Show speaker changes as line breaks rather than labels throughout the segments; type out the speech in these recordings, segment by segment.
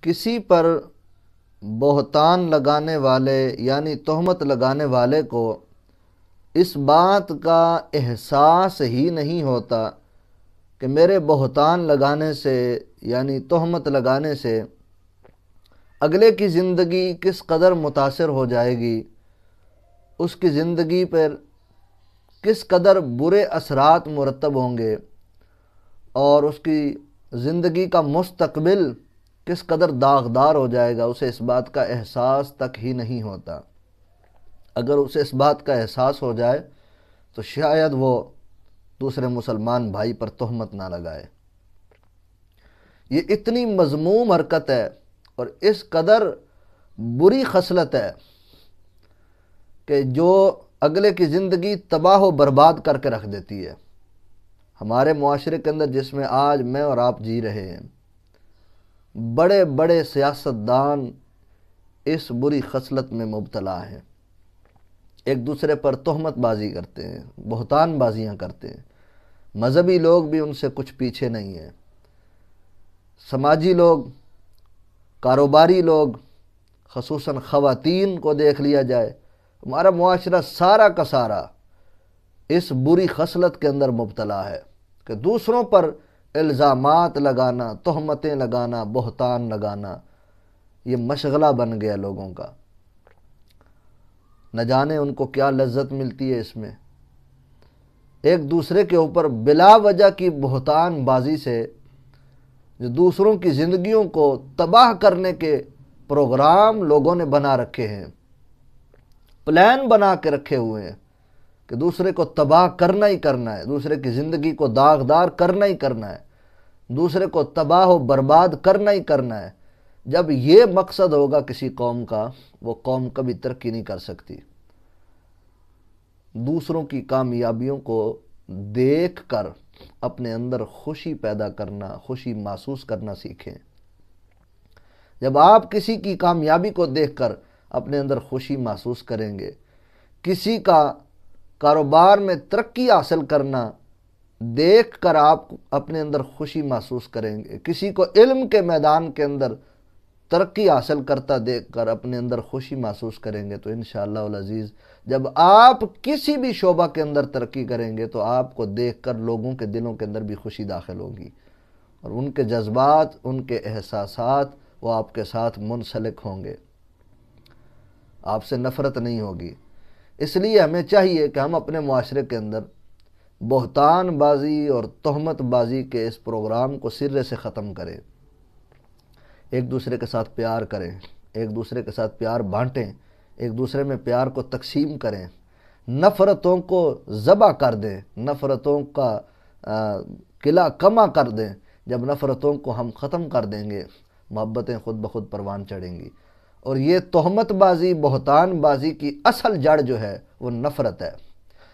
کسی پر بہتان لگانے والے یعنی تہمت لگانے والے کو اس بات کا احساس ہی نہیں ہوتا کہ میرے بہتان لگانے سے یعنی تہمت لگانے سے اگلے کی زندگی کس قدر متاثر ہو جائے گی، اس کی زندگی پر کس قدر برے اثرات مرتب ہوں گے اور اس کی زندگی کا مستقبل کس قدر داغدار ہو جائے گا، اسے اس بات کا احساس تک ہی نہیں ہوتا۔ اگر اسے اس بات کا احساس ہو جائے تو شاید وہ دوسرے مسلمان بھائی پر تہمت نہ لگائے۔ یہ اتنی مذموم حرکت ہے اور اس قدر بری خصلت ہے کہ جو اگلے کی زندگی تباہ و برباد کر کے رکھ دیتی ہے۔ ہمارے معاشرے کے اندر جس میں آج میں اور آپ جی رہے ہیں، بڑے بڑے سیاستدان اس بری خصلت میں مبتلا ہیں، ایک دوسرے پر تہمت بازی کرتے ہیں، بہتان بازیاں کرتے ہیں۔ مذہبی لوگ بھی ان سے کچھ پیچھے نہیں ہیں، سماجی لوگ، کاروباری لوگ، خصوصاً خواتین کو دیکھ لیا جائے، ہمارا معاشرہ سارا کا سارا اس بری خصلت کے اندر مبتلا ہے کہ دوسروں پر الزامات لگانا، تہمتیں لگانا، بہتان لگانا یہ مشغلہ بن گیا لوگوں کا۔ نہ جانے ان کو کیا لذت ملتی ہے اس میں۔ ایک دوسرے کے اوپر بلا وجہ کی بہتان بازی سے جو دوسروں کی زندگیوں کو تباہ کرنے کے پروگرام لوگوں نے بنا رکھے ہیں، پلان بنا کے رکھے ہوئے ہیں کہ دوسرے کو تباہ کرنا ہی کرنا ہے، دوسرے کی زندگی کو داغدار کرنا ہی کرنا ہے، دوسرے کو تباہ و برباد کرنا ہی کرنا ہے۔ جب یہ مقصد ہوگا کسی قوم کا، وہ قوم کبھی ترقی نہیں کر سکتی۔ دوسروں کی کامیابیوں کو دیکھ کر اپنے اندر خوشی پیدا کرنا، خوشی محسوس کرنا سیکھیں۔ جب آپ کسی کی کامیابی کو دیکھ کر اپنے اندر خوشی محسوس کریں گے، کسی کا کاروبار میں ترقی حاصل کرنا دیکھ کر آپ اپنے اندر خوشی محسوس کریں گے، کسی کو علم کے میدان کے اندر ترقی حاصل کرتا دیکھ کر اپنے اندر خوشی محسوس کریں گے، تو انشاءاللہ العزیز جب آپ کسی بھی شعبہ کے اندر ترقی کریں گے تو آپ کو دیکھ کر لوگوں کے دلوں کے اندر بھی خوشی داخل ہوگی اور ان کے جذبات، ان کے احساسات وہ آپ کے ساتھ منسلک ہوں گے، آپ سے نفرت نہیں ہوگی۔ اس لیے ہمیں چاہیے کہ ہم اپنے معاشرے کے اندر بہتان بازی اور تہمت بازی کے اس پروگرام کو سرے سے ختم کریں، ایک دوسرے کے ساتھ پیار کریں، ایک دوسرے کے ساتھ پیار بانٹیں، ایک دوسرے میں پیار کو تقسیم کریں، نفرتوں کو ذبح کر دیں، نفرتوں کا قلعہ کما کر دیں۔ جب نفرتوں کو ہم ختم کر دیں گے، محبتیں خود بخود پروان چڑھیں گی۔ اور یہ تہمت بازی، بہتان بازی کی اصل جڑ جو ہے وہ نفرت ہے۔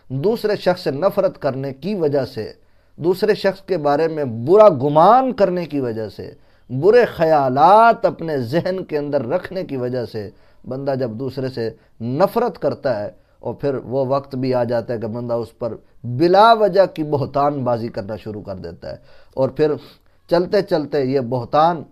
دوسرے شخص سے نفرت کرنے کی وجہ سے، دوسرے شخص کے بارے میں برا گمان کرنے کی وجہ سے، برے خیالات اپنے ذہن کے اندر رکھنے کی وجہ سے بندہ جب دوسرے سے نفرت کرتا ہے اور پھر وہ وقت بھی آ جاتا ہے کہ بندہ اس پر بلا وجہ کی بہتان بازی کرنا شروع کر دیتا ہے، اور پھر چلتے چلتے یہ بہتان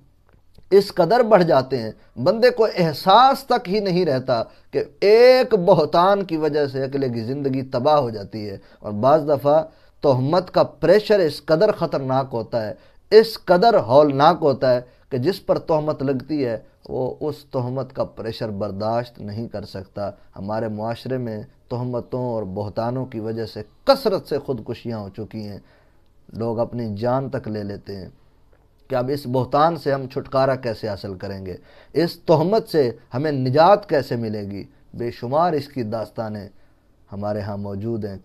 اس قدر بڑھ جاتے ہیں بندے کو احساس تک ہی نہیں رہتا کہ ایک بہتان کی وجہ سے اگلے کی زندگی تباہ ہو جاتی ہے۔ اور بعض دفعہ تہمت کا پریشر اس قدر خطرناک ہوتا ہے، اس قدر ہولناک ہوتا ہے کہ جس پر تہمت لگتی ہے وہ اس تہمت کا پریشر برداشت نہیں کر سکتا۔ ہمارے معاشرے میں تہمتوں اور بہتانوں کی وجہ سے کثرت سے خودکشیاں ہو چکی ہیں، لوگ اپنی جان تک لے لیتے ہیں کہ اب اس بہتان سے ہم چھٹکارا کیسے حاصل کریں گے، اس تہمت سے ہمیں نجات کیسے ملے گی۔ بے شمار اس کی داستانیں ہمارے ہاں موجود ہیں۔